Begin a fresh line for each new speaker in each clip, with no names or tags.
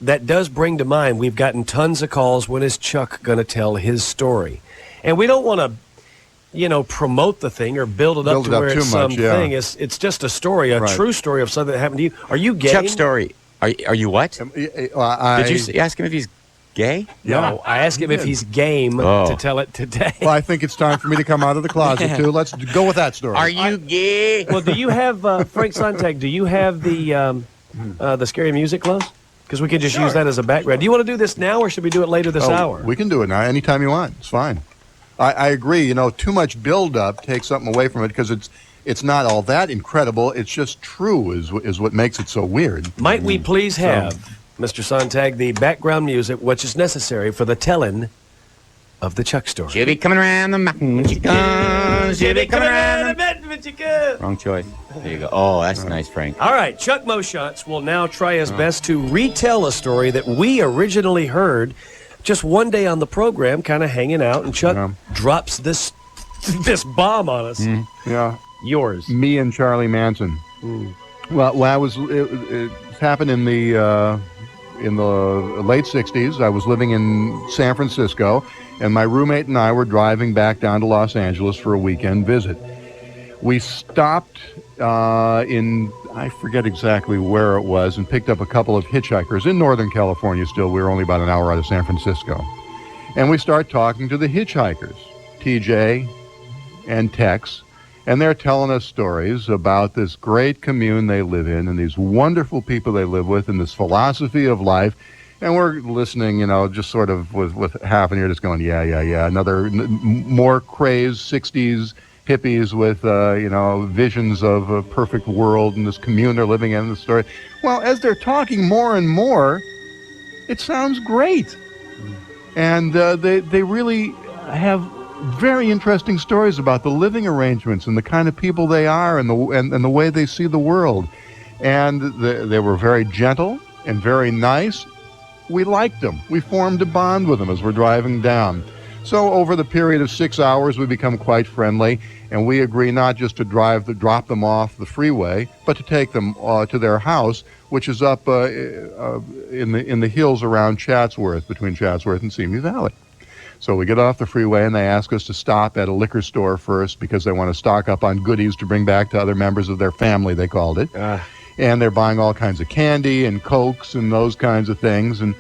that does bring to mind, we've gotten tons of calls, when is Chuck going to tell his story? And we don't want to, promote the thing or build it up to where it's something. Yeah. It's just a story, a true story of something that happened to you. Are you gay?
Chuck's story. Are you what? Did you ask him if he's gay?
No, I asked him if he's game to tell it today.
Well, I think it's time for me to come out of the closet, too. Let's go with that story.
Are you gay?
Well, do you have, Frank Sontag, do you have the Scary Music close? Because we could just use that as a background. Do you want to do this now, or should we do it later this hour?
We can do it now, anytime you want. It's fine. I agree. Too much build-up takes something away from it because it's not all that incredible. It's just true is what makes it so weird.
Might we please have, Mr. Sontag, the background music, which is necessary for the telling of the Chuck story?
She'll be coming around the mountain when she comes. She'll be coming around the mountain when she comes. Wrong choice. There you go. Oh, that's nice, Frank.
All right, Chuck Moshontz will now try his best to retell a story that we originally heard just one day on the program, kind of hanging out, and Chuck drops this bomb on us.
Yeah.
Yours.
Me and Charlie Manson. Well, it happened in the late 60s. I was living in San Francisco, and my roommate and I were driving back down to Los Angeles for a weekend visit. We stopped I forget exactly where it was, and picked up a couple of hitchhikers in Northern California still. We were only about an hour out of San Francisco. And we start talking to the hitchhikers, TJ and Tex, and they're telling us stories about this great commune they live in and these wonderful people they live with and this philosophy of life. And we're listening, just sort of with half an ear just going, yeah. Another more crazed 60s hippies with, visions of a perfect world and this commune they're living in, the story. Well, as they're talking more and more, it sounds great. And they really have very interesting stories about the living arrangements and the kind of people they are and the way they see the world. And they were very gentle and very nice. We liked them. We formed a bond with them as we're driving down. So over the period of 6 hours, we become quite friendly, and we agree not just to drop them off the freeway, but to take them to their house, which is up in the hills around Chatsworth, between Chatsworth and Simi Valley. So we get off the freeway, and they ask us to stop at a liquor store first because they want to stock up on goodies to bring back to other members of their family, they called it. And they're buying all kinds of candy and Cokes and those kinds of things. And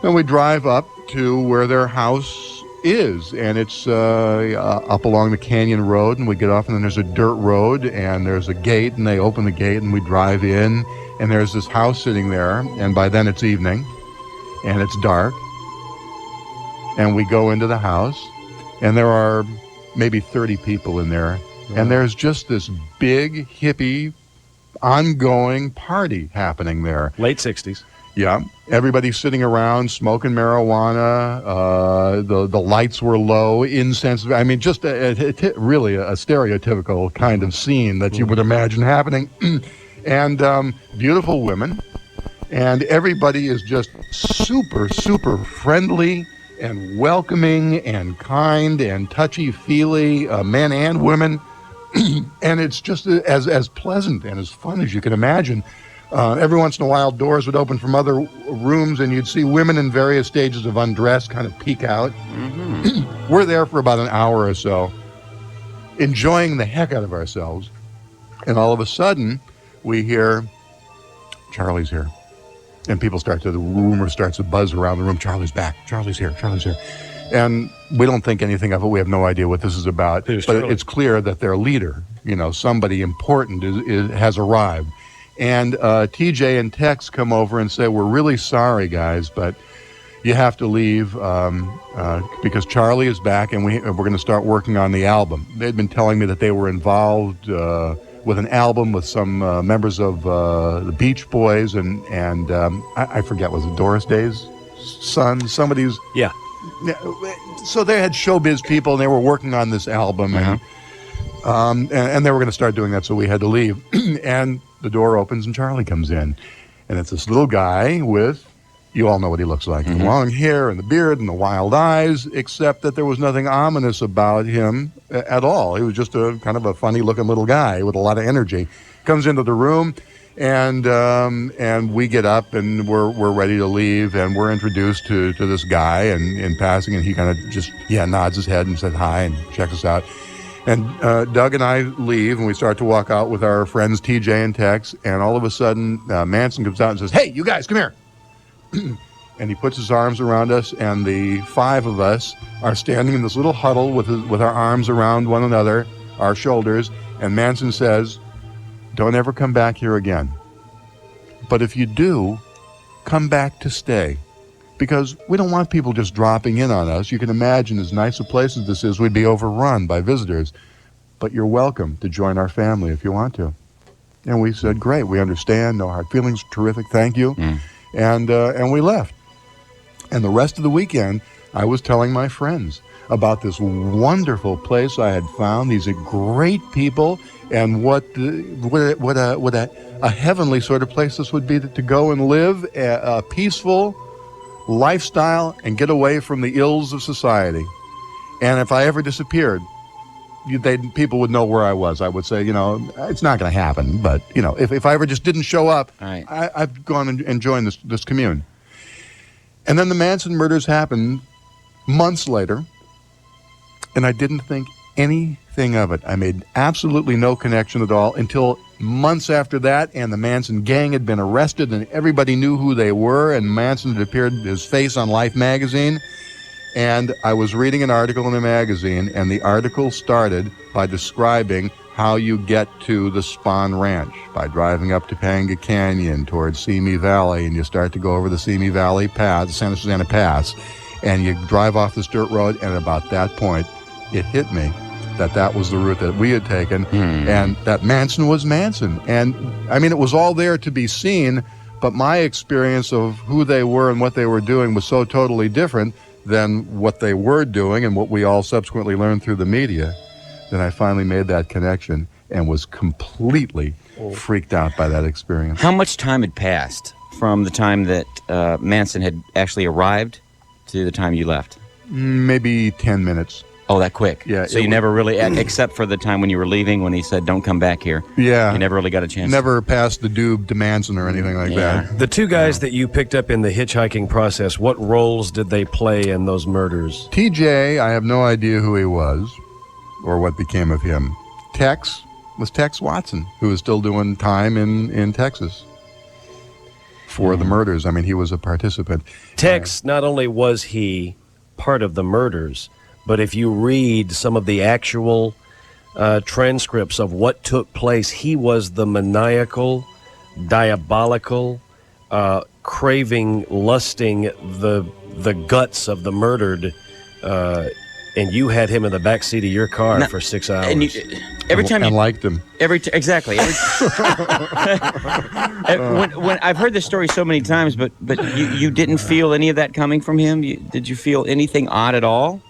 then we drive up to where their house is, and it's up along the canyon road, and we get off, and then there's a dirt road, and there's a gate, and they open the gate, and we drive in, and there's this house sitting there, and by then it's evening, and it's dark, and we go into the house, and there are maybe 30 people in there, and there's just this big, hippie, ongoing party happening there.
Late 60s.
Yeah, everybody's sitting around smoking marijuana. The lights were low, incense. I mean, just really a stereotypical kind of scene that you would imagine happening. And beautiful women. And everybody is just super, super friendly and welcoming and kind and touchy-feely, men and women. And it's just as pleasant and as fun as you can imagine. Every once in a while, doors would open from other rooms, and you'd see women in various stages of undress kind of peek out. Mm-hmm. We're there for about an hour or so, enjoying the heck out of ourselves. And all of a sudden, we hear, Charlie's here. And the rumor starts to buzz around the room. Charlie's back. Charlie's here. Charlie's here. And we don't think anything of it. We have no idea what this is about. But it's clear that their leader, somebody important has arrived. And TJ and Tex come over and say, we're really sorry, guys, but you have to leave because Charlie is back, and we're going to start working on the album. They'd been telling me that they were involved with an album with some members of the Beach Boys, and I forget, was it Doris Day's son? Somebody's...
Yeah.
So they had showbiz people, and they were working on this album, and they were going to start doing that, so we had to leave. And the door opens, and Charlie comes in. And it's this little guy with, you all know what he looks like, the long hair and the beard and the wild eyes, except that there was nothing ominous about him at all. He was just a kind of a funny-looking little guy with a lot of energy. Comes into the room, And we get up and we're ready to leave, and we're introduced to this guy, and in passing, and he kind of just nods his head and said hi and checks us out. And Doug and I leave, and we start to walk out with our friends TJ and Tex, and all of a sudden Manson comes out and says, "Hey, you guys, come here." And he puts his arms around us, and the 5 of us are standing in this little huddle with our arms around one another, our shoulders, and Manson says, "Don't ever come back here again. But if you do, come back to stay. Because we don't want people just dropping in on us. You can imagine, as nice a place as this is, we'd be overrun by visitors. But you're welcome to join our family if you want to." And we said, "Great, we understand, no hard feelings, terrific, thank you." And we left. And the rest of the weekend, I was telling my friends about this wonderful place I had found, these great people, and what a heavenly sort of place this would be to go and live a peaceful lifestyle and get away from the ills of society. And if I ever disappeared, people would know where I was. I would say, it's not going to happen, but if I ever just didn't show up,
right.
I've gone and joined this commune. And then the Manson murders happened months later, and I didn't think anything of it. I made absolutely no connection at all until months after that, and the Manson gang had been arrested, and everybody knew who they were, and Manson had appeared his face on Life magazine. And I was reading an article in the magazine, and the article started by describing how you get to the Spahn Ranch by driving up Topanga Canyon towards Simi Valley, and you start to go over the Simi Valley Pass, the Santa Susana Pass, and you drive off this dirt road, and about that point, it hit me that was the route that we had taken, and that Manson was Manson. And, I mean, it was all there to be seen, but my experience of who they were and what they were doing was so totally different than what they were doing and what we all subsequently learned through the media, that I finally made that connection and was completely freaked out by that experience.
How much time had passed from the time that Manson had actually arrived to the time you left?
Maybe 10 minutes.
Oh, that quick?
Yeah.
So you never really, except for the time when you were leaving, when he said, "Don't come back here."
Yeah.
You never really got a chance.
Never passed the doob to Manson or anything like that.
The 2 guys that you picked up in the hitchhiking process, what roles did they play in those murders?
TJ, I have no idea who he was or what became of him. Tex was Tex Watson, who is still doing time in Texas for the murders. I mean, he was a participant.
Tex, not only was he part of the murders, but if you read some of the actual transcripts of what took place, he was the maniacal, diabolical, craving, lusting the guts of the murdered, and you had him in the back seat of your car for 6 hours.
And every time
and liked him.
Exactly. When I've heard this story so many times, but you didn't feel any of that coming from him? Did you feel anything odd at all?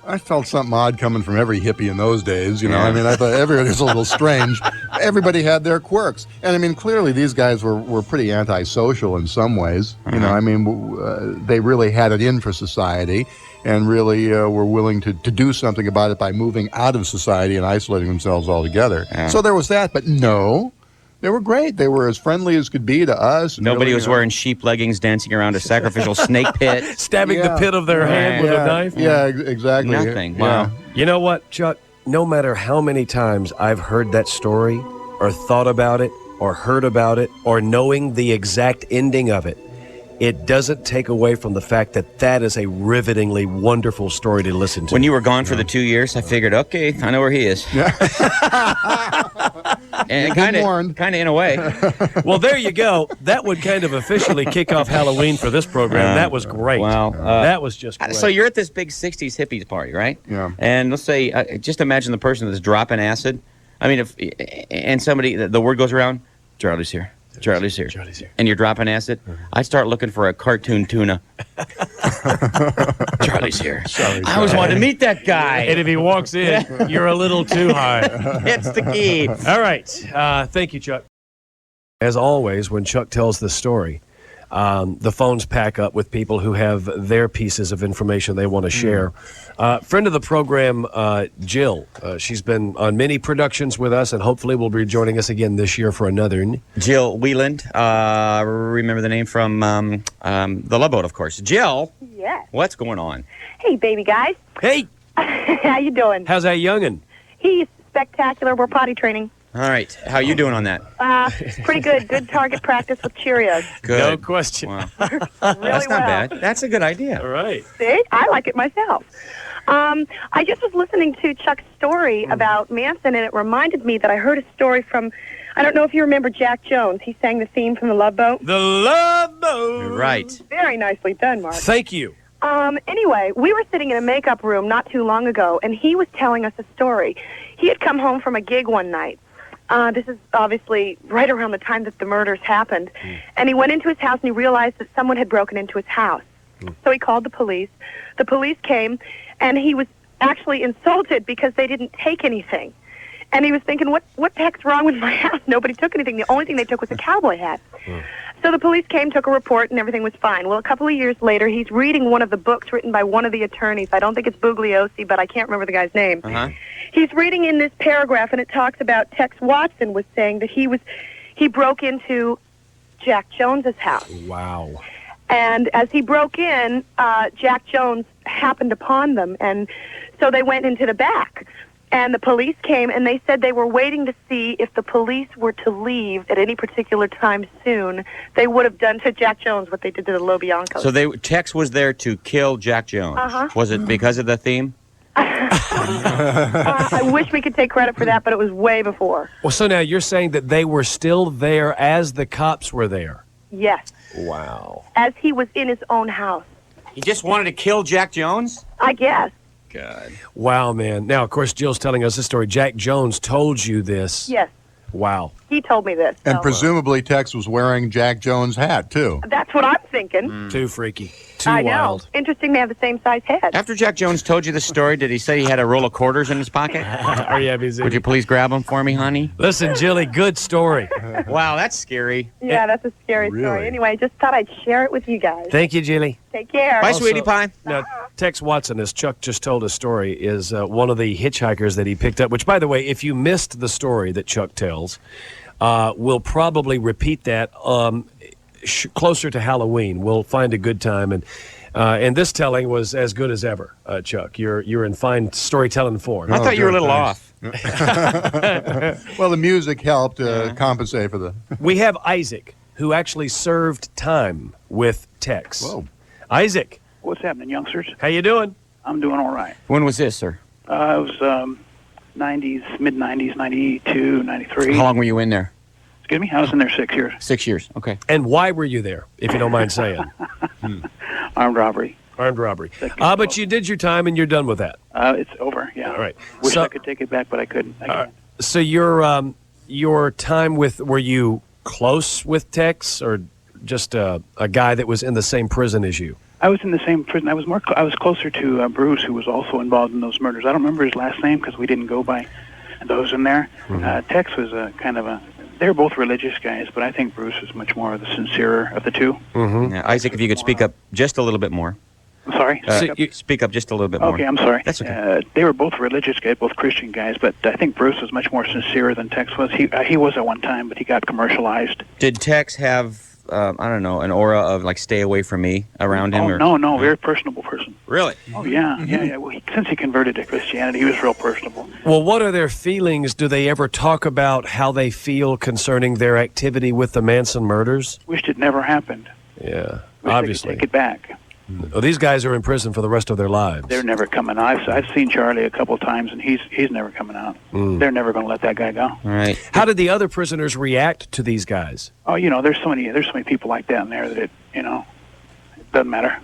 I felt something odd coming from every hippie in those days, I mean, I thought everybody was a little strange. Everybody had their quirks. And, I mean, clearly these guys were pretty antisocial in some ways. I mean, they really had it in for society and really were willing to do something about it by moving out of society and isolating themselves altogether. Yeah. So there was that, but no. They were great. They were as friendly as could be to us.
Nobody was wearing sheep leggings dancing around a sacrificial snake pit.
Stabbing the pit of their hand with a knife?
Yeah, exactly.
Nothing. Wow.
You know what, Chuck? No matter how many times I've heard that story or thought about it or heard about it or knowing the exact ending of it, it doesn't take away from the fact that is a rivetingly wonderful story to listen to.
When you were gone for the 2 years, I figured, okay, I know where he is. Yeah. And kind of in a way.
Well, there you go. That would kind of officially kick off Halloween for this program. That was great.
Wow.
That was just great.
So you're at this big 60s hippies party, right?
Yeah.
And let's say, just imagine the person that's dropping acid. I mean, and somebody, the word goes around, Charlie's here. Charlie's here. And you're dropping acid? I start looking for a cartoon tuna. Charlie's here. I always wanted to meet that guy.
And if he walks in, you're a little too high.
It's the key.
All right. Thank you, Chuck. As always, when Chuck tells this story, the phones pack up with people who have their pieces of information they want to share. Friend of the program, Jill. She's been on many productions with us, and hopefully will be joining us again this year for another.
Jill Wieland. Remember the name from The Love Boat, of course. Jill.
Yes.
What's going on?
Hey, baby guys.
Hey.
How you doing?
How's that youngin'?
He's spectacular. We're potty training.
All right. How you doing on that?
Pretty good. Good target practice with Cheerios.
Good.
No question.
Wow.
Really
That's not
well.
bad. That's a good idea.
All right.
See? I like it myself. I just was listening to Chuck's story about Manson, and it reminded me that I heard a story from, I don't know if you remember Jack Jones. He sang the theme from The Love Boat.
The Love Boat.
Right.
Very nicely done, Mark.
Thank you.
Anyway, we were sitting in a makeup room not too long ago, and he was telling us a story. He had come home from a gig one night. This is obviously right around the time that the murders happened. And he went into his house and he realized that someone had broken into his house. So he called the police. The police came, and he was actually insulted because they didn't take anything. And he was thinking, what the heck's wrong with my house? Nobody took anything. The only thing they took was a cowboy hat. So the police came, took a report, and everything was fine. Well, a couple of years later, he's reading one of the books written by one of the attorneys. I don't think it's Bugliosi, but I can't remember the guy's name. He's reading in this paragraph, and it talks about Tex Watson was saying that he broke into Jack Jones's house.
Wow.
And as he broke in, Jack Jones happened upon them, and so they went into the back. And the police came, and they said they were waiting to see if the police were to leave at any particular time soon. They would have done to Jack Jones what they did to the LaBianca.
So Tex was there to kill Jack Jones. Was it because of the theme?
I wish we could take credit for that, but it was way before.
Well, so now you're saying that they were still there as the cops were there?
Yes.
Wow.
As he was in his own house.
He just wanted to kill Jack Jones?
I guess.
God.
Wow, man. Now, of course, Jill's telling us this story. Jack Jones told you this.
Yes.
Wow.
He told me this.
And
so.
presumably Tex was wearing Jack Jones' hat, too.
That's what I'm thinking.
Too freaky. Too
I
wild.
know. Interesting they have the same size head.
After Jack Jones told you the story, did he say he had a roll of quarters in his pocket?
Oh, yeah, busy.
Would you please grab them for me, honey?
Listen, Jilly, good story.
Wow, that's scary.
Yeah, that's a scary
Really?
story. Anyway, I just thought I'd share it with you guys.
Thank you, Jilly.
Take care.
Bye,
Also-
sweetie pie.
Now, Tex Watson, as Chuck just told his story, is one of the hitchhikers that he picked up, which, by the way, if you missed the story that Chuck tells, we'll probably repeat that closer to Halloween. We'll find a good time. And this telling was as good as ever, Chuck. You're in fine storytelling form.
I thought you were a little off.
Well, the music helped compensate for the...
We have Isaac, who actually served time with Tex.
Whoa.
Isaac,
What's happening, youngsters?
how you doing?
I'm doing all right.
When was this, sir?
It was 90s, mid-90s, 92, 93.
How long were you in there?
Excuse me? I was in there 6 years.
6 years. Okay.
And why were you there, if you don't mind saying?
Armed robbery.
Armed robbery. But you did your time and you're done with that.
It's over, yeah.
All right.
Wish
So-
I could take it back, but I couldn't. I can't.
So your time with, were you close with Tex or just a guy that was in the same prison as you?
I was in the same prison. I was closer to Bruce, who was also involved in those murders. I don't remember his last name because we didn't go by those in there. Tex was they're both religious guys, but I think Bruce was much more of the sincerer of the two.
Yeah, Isaac, if you could speak up just a little bit more.
I'm sorry?
Speak up just a little bit more.
Okay, I'm sorry.
That's okay.
They were both religious guys, both Christian guys, but I think Bruce was much more sincere than Tex was. He was at one time, but he got commercialized.
Did Tex have, I don't know, an aura of, like, stay away from me around him?
No, very personable person.
Really?
Oh, yeah. Well, since he converted to Christianity, he was real personable.
Well, what are their feelings? Do they ever talk about how they feel concerning their activity with the Manson murders?
Wished it never happened.
Yeah,
Wish
obviously.
they could take it back.
Well, these guys are in prison for the rest of their lives.
They're never coming out. I've seen Charlie a couple of times, and he's never coming out. They're never going to let that guy go.
All right.
How did the other prisoners react to these guys?
Oh, there's so many people like that in there that it doesn't matter.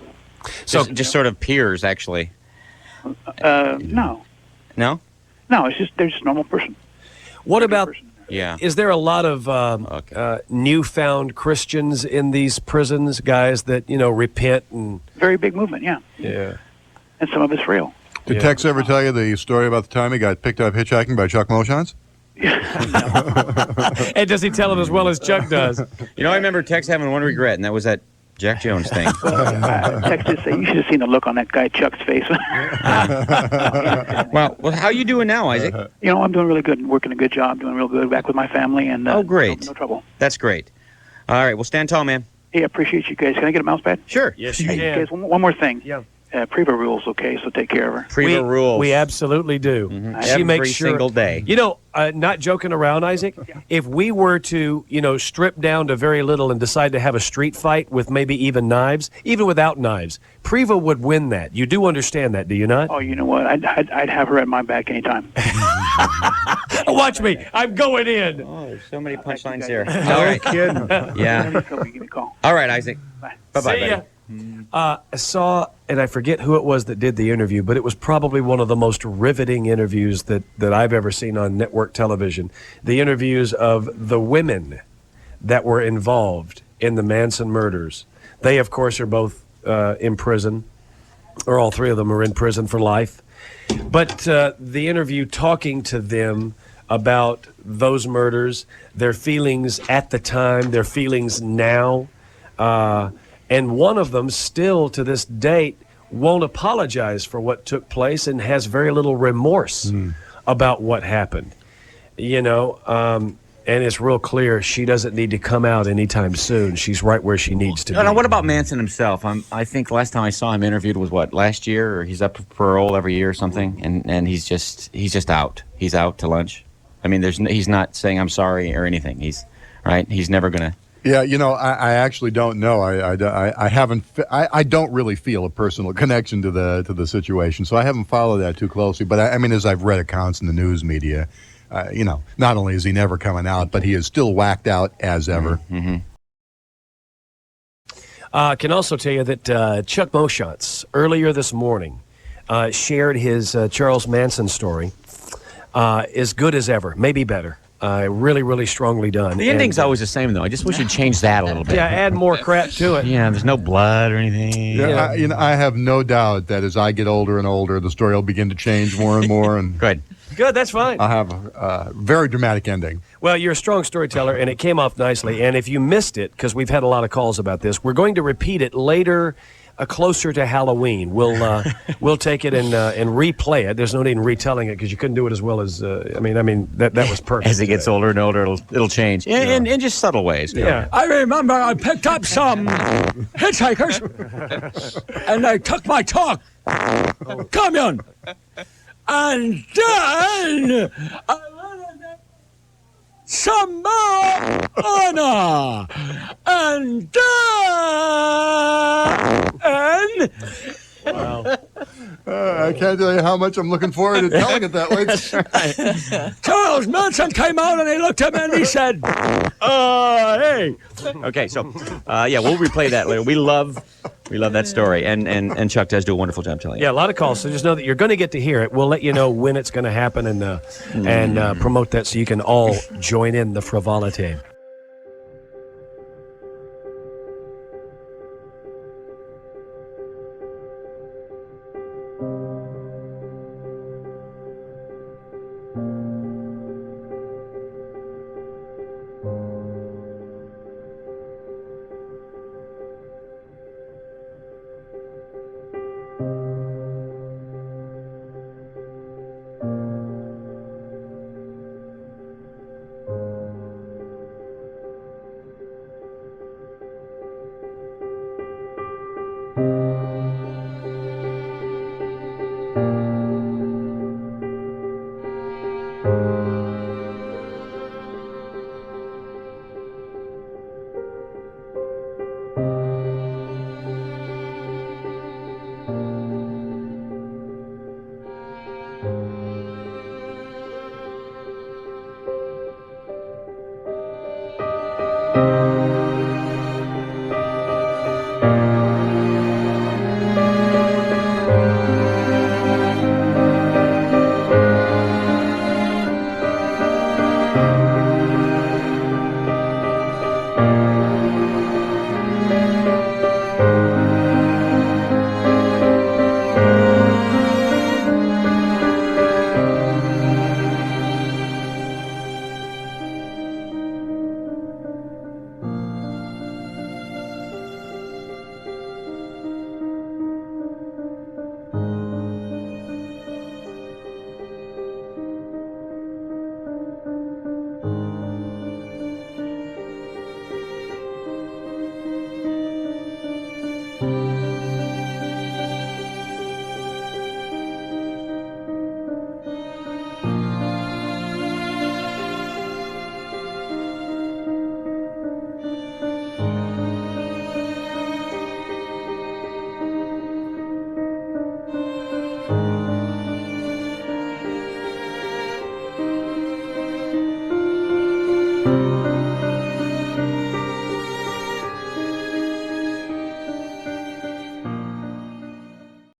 So,
Just sort of peers, actually.
No,
No?
they're just a normal person.
what
Regular
about?
person.
Yeah.
Is there a lot of newfound Christians in these prisons, guys that repent and?
Very big movement, yeah.
Yeah.
And some of it's real.
Did Tex ever tell you the story about the time he got picked up hitchhiking by Chuck Moshontz?
And does he tell it as well as Chuck does?
I remember Tex having one regret, and that was that Jack Jones thing.
Tex just say, you should have seen the look on that guy Chuck's face.
Well, how you doing now, Isaac?
I'm doing really good. Working a good job, doing real good. Back with my family, and
oh, great.
No trouble.
That's great. All right, well, stand tall, man.
Hey, I appreciate you guys. Can I get a mouse pad?
Sure.
Yes, you
Hey,
can.
guys, one more thing.
Yeah.
Priva rules, okay? So take care of her.
Priva rules.
We absolutely do. She
Every
makes sure,
single day.
Not joking around, Isaac. If we were to, strip down to very little and decide to have a street fight with maybe even knives, even without knives, Priva would win that. You do understand that, do you not?
Oh, you know what? I'd have her at my back anytime.
Watch me. I'm going in.
Oh, there's so many punchlines here.
No kidding.
Yeah.
Give me a call.
All right, Isaac.
Bye.
Bye-bye,
See
buddy.
ya. I saw, and I forget who it was that did the interview, but it was probably one of the most riveting interviews that I've ever seen on network television. The interviews of the women that were involved in the Manson murders. They, of course, are both in prison, or all three of them are in prison for life. But the interview talking to them about those murders, their feelings at the time, their feelings now, and one of them still to this date won't apologize for what took place and has very little remorse about what happened. And it's real clear she doesn't need to come out anytime soon. She's right where she needs to be.
Now, what about Manson himself? I think last time I saw him interviewed was last year, or he's up for parole every year or something, and he's just out. He's out to lunch. I mean, he's not saying I'm sorry or anything. He's never gonna.
Yeah, I actually don't know. I haven't. I don't really feel a personal connection to the situation, so I haven't followed that too closely. But I mean, as I've read accounts in the news media, not only is he never coming out, but he is still whacked out as ever.
Mm-hmm.
Can also tell you that Chuck Moshontz earlier this morning shared his Charles Manson story, as good as ever, maybe better. Really, really strongly done.
The ending's always the same, though. I just wish you'd change that a little bit.
Yeah, add more crap to it.
Yeah, there's no blood or anything.
Yeah, I have no doubt that as I get older and older, the story will begin to change more and more, and
Good.
Good, that's fine.
I'll have a very dramatic ending.
Well, you're a strong storyteller, and it came off nicely. And if you missed it, because we've had a lot of calls about this, we're going to repeat it later, closer to Halloween. We'll take it and replay it. There's no need in retelling it because you couldn't do it as well as that was perfect.
As he gets older and older, it'll change in just subtle ways.
Yeah.
I remember I picked up some hitchhikers, and they took my truck. Come on. And then I went and got some marijuana. And then...
I can't tell you how much I'm looking forward to telling it that way.
Charles Manson came out and he looked at me and he said, hey.
Okay, so we'll replay that later. We love that story, and Chuck does do a wonderful job telling it.
Yeah, a lot of calls. So just know that you're going to get to hear it. We'll let you know when it's going to happen and promote that so you can all join in the frivolity.